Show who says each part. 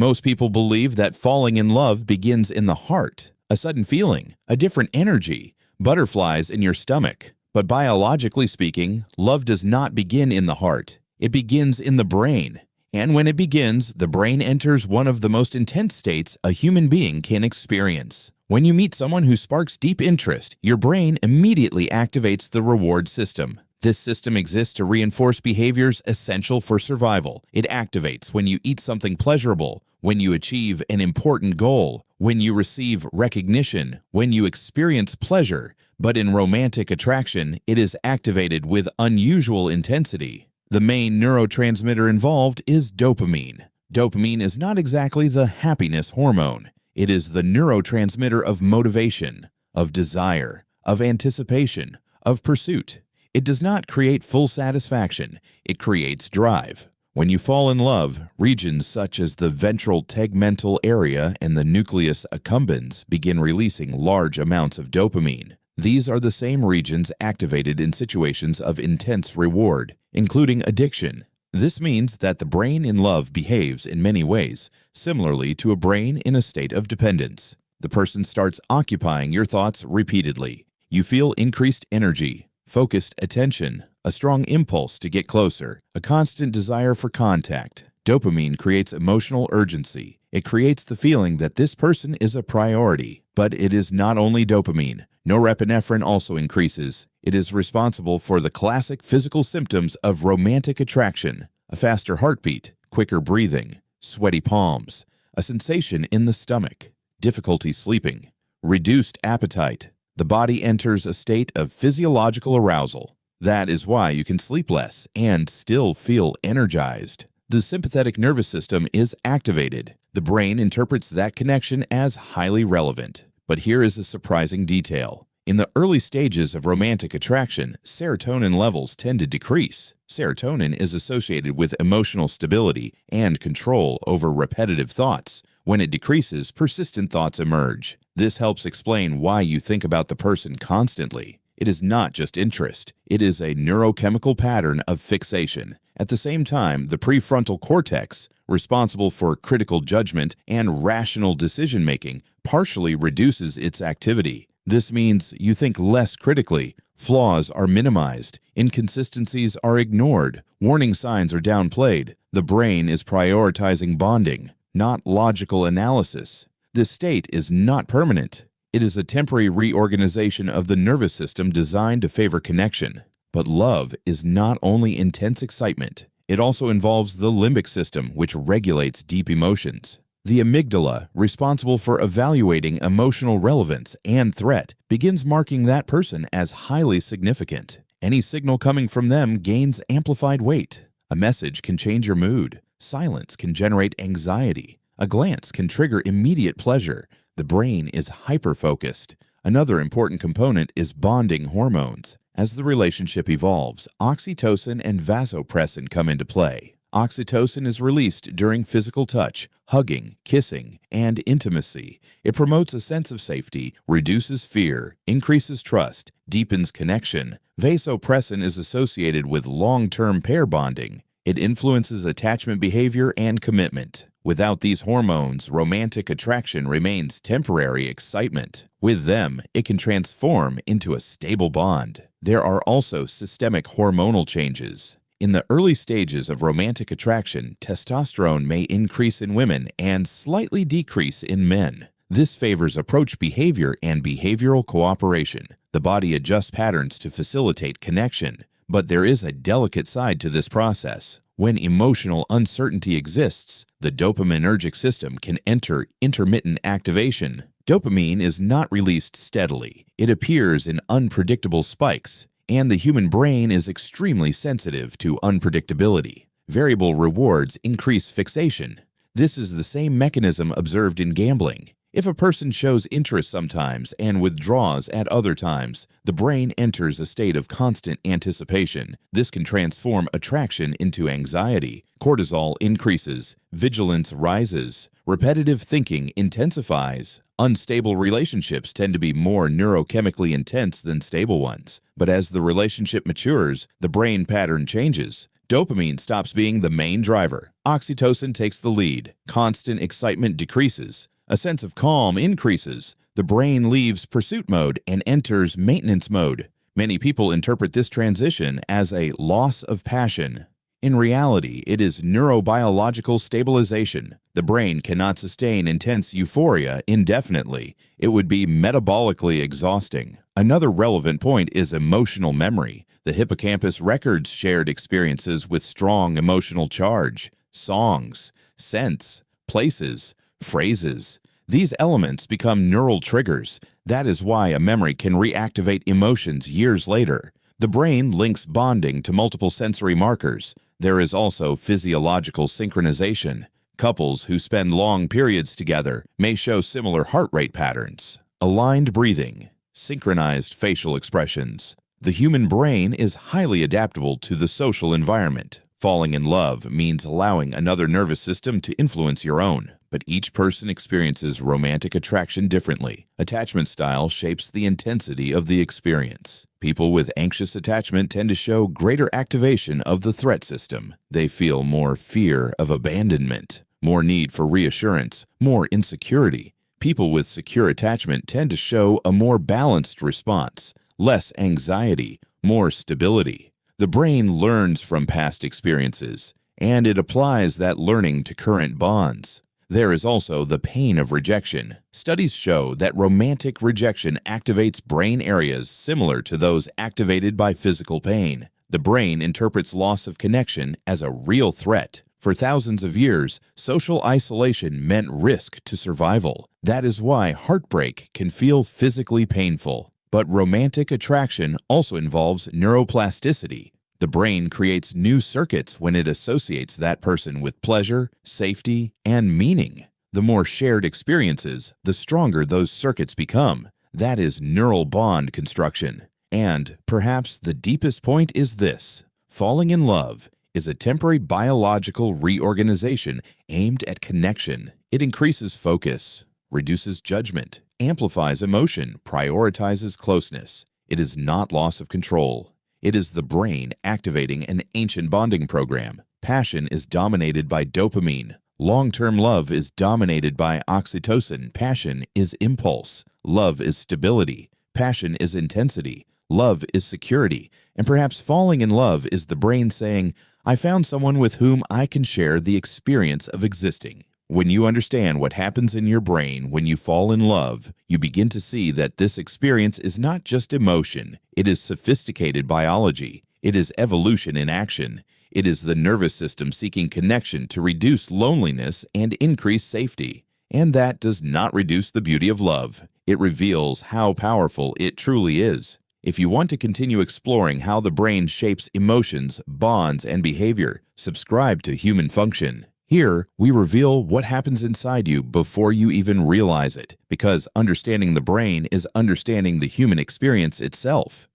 Speaker 1: Most people believe that falling in love begins in the heart, a sudden feeling, a different energy, butterflies in your stomach. But biologically speaking, love does not begin in the heart. It begins in the brain. And when it begins, the brain enters one of the most intense states a human being can experience. When you meet someone who sparks deep interest, your brain immediately activates the reward system. This system exists to reinforce behaviors essential for survival. It activates when you eat something pleasurable, when you achieve an important goal, when you receive recognition, when you experience pleasure. But in romantic attraction, it is activated with unusual intensity. The main neurotransmitter involved is dopamine. Dopamine is not exactly the happiness hormone. It is the neurotransmitter of motivation, of desire, of anticipation, of pursuit. It does not create full satisfaction. It creates drive. When you fall in love, regions such as the ventral tegmental area and the nucleus accumbens begin releasing large amounts of dopamine. These are the same regions activated in situations of intense reward, including addiction. This means that the brain in love behaves in many ways, similarly to a brain in a state of dependence. The person starts occupying your thoughts repeatedly. You feel increased energy, focused attention, a strong impulse to get closer, a constant desire for contact. Dopamine creates emotional urgency. It creates the feeling that this person is a priority. But it is not only dopamine. Norepinephrine also increases. It is responsible for the classic physical symptoms of romantic attraction: a faster heartbeat, quicker breathing, sweaty palms, a sensation in the stomach, difficulty sleeping, reduced appetite. The body enters a state of physiological arousal. That is why you can sleep less and still feel energized. The sympathetic nervous system is activated. The brain interprets that connection as highly relevant. But here is a surprising detail. In the early stages of romantic attraction, serotonin levels tend to decrease. Serotonin is associated with emotional stability and control over repetitive thoughts. When it decreases, persistent thoughts emerge. This helps explain why you think about the person constantly. It is not just interest. It is a neurochemical pattern of fixation. At the same time, the prefrontal cortex, responsible for critical judgment and rational decision-making, partially reduces its activity. This means you think less critically, flaws are minimized, inconsistencies are ignored, warning signs are downplayed. The brain is prioritizing bonding, not logical analysis. This state is not permanent. It is a temporary reorganization of the nervous system designed to favor connection. But love is not only intense excitement. It also involves the limbic system, which regulates deep emotions. The amygdala, responsible for evaluating emotional relevance and threat, begins marking that person as highly significant. Any signal coming from them gains amplified weight. A message can change your mood. Silence can generate anxiety. A glance can trigger immediate pleasure. The brain is hyper-focused. Another important component is bonding hormones. As the relationship evolves, oxytocin and vasopressin come into play. Oxytocin is released during physical touch, hugging, kissing, and intimacy. It promotes a sense of safety, reduces fear, increases trust, deepens connection. Vasopressin is associated with long-term pair bonding. It influences attachment behavior and commitment. Without these hormones, romantic attraction remains temporary excitement. With them, it can transform into a stable bond. There are also systemic hormonal changes. In the early stages of romantic attraction, testosterone may increase in women and slightly decrease in men. This favors approach behavior and behavioral cooperation. The body adjusts patterns to facilitate connection. But there is a delicate side to this process. When emotional uncertainty exists, the dopaminergic system can enter intermittent activation. Dopamine is not released steadily. It appears in unpredictable spikes, and the human brain is extremely sensitive to unpredictability. Variable rewards increase fixation. This is the same mechanism observed in gambling. If a person shows interest sometimes and withdraws at other times, the brain enters a state of constant anticipation. This can transform attraction into anxiety. Cortisol increases, vigilance rises, repetitive thinking intensifies. Unstable relationships tend to be more neurochemically intense than stable ones. But as the relationship matures, the brain pattern changes. Dopamine stops being the main driver. Oxytocin takes the lead. Constant excitement decreases. A sense of calm increases. The brain leaves pursuit mode and enters maintenance mode. Many people interpret this transition as a loss of passion. In reality, it is neurobiological stabilization. The brain cannot sustain intense euphoria indefinitely. It would be metabolically exhausting. Another relevant point is emotional memory. The hippocampus records shared experiences with strong emotional charge, songs, scents, places, phrases. These elements become neural triggers. That is why a memory can reactivate emotions years later. The brain links bonding to multiple sensory markers. There is also physiological synchronization. Couples who spend long periods together may show similar heart rate patterns. Aligned breathing, synchronized facial expressions. The human brain is highly adaptable to the social environment. Falling in love means allowing another nervous system to influence your own, but each person experiences romantic attraction differently. Attachment style shapes the intensity of the experience. People with anxious attachment tend to show greater activation of the threat system. They feel more fear of abandonment, more need for reassurance, more insecurity. People with secure attachment tend to show a more balanced response, less anxiety, more stability. The brain learns from past experiences, and it applies that learning to current bonds. There is also the pain of rejection. Studies show that romantic rejection activates brain areas similar to those activated by physical pain. The brain interprets loss of connection as a real threat. For thousands of years, social isolation meant risk to survival. That is why heartbreak can feel physically painful. But romantic attraction also involves neuroplasticity. The brain creates new circuits when it associates that person with pleasure, safety, and meaning. The more shared experiences, the stronger those circuits become. That is neural bond construction. And perhaps the deepest point is this: falling in love is a temporary biological reorganization aimed at connection. It increases focus, reduces judgment, amplifies emotion, prioritizes closeness. It is not loss of control. It is the brain activating an ancient bonding program. Passion is dominated by dopamine. Long-term love is dominated by oxytocin. Passion is impulse. Love is stability. Passion is intensity. Love is security. And perhaps falling in love is the brain saying, I found someone with whom I can share the experience of existing. When you understand what happens in your brain when you fall in love, you begin to see that this experience is not just emotion. It is sophisticated biology. It is evolution in action. It is the nervous system seeking connection to reduce loneliness and increase safety. And that does not reduce the beauty of love. It reveals how powerful it truly is. If you want to continue exploring how the brain shapes emotions, bonds, and behavior, subscribe to Human Function. Here, we reveal what happens inside you before you even realize it, because understanding the brain is understanding the human experience itself.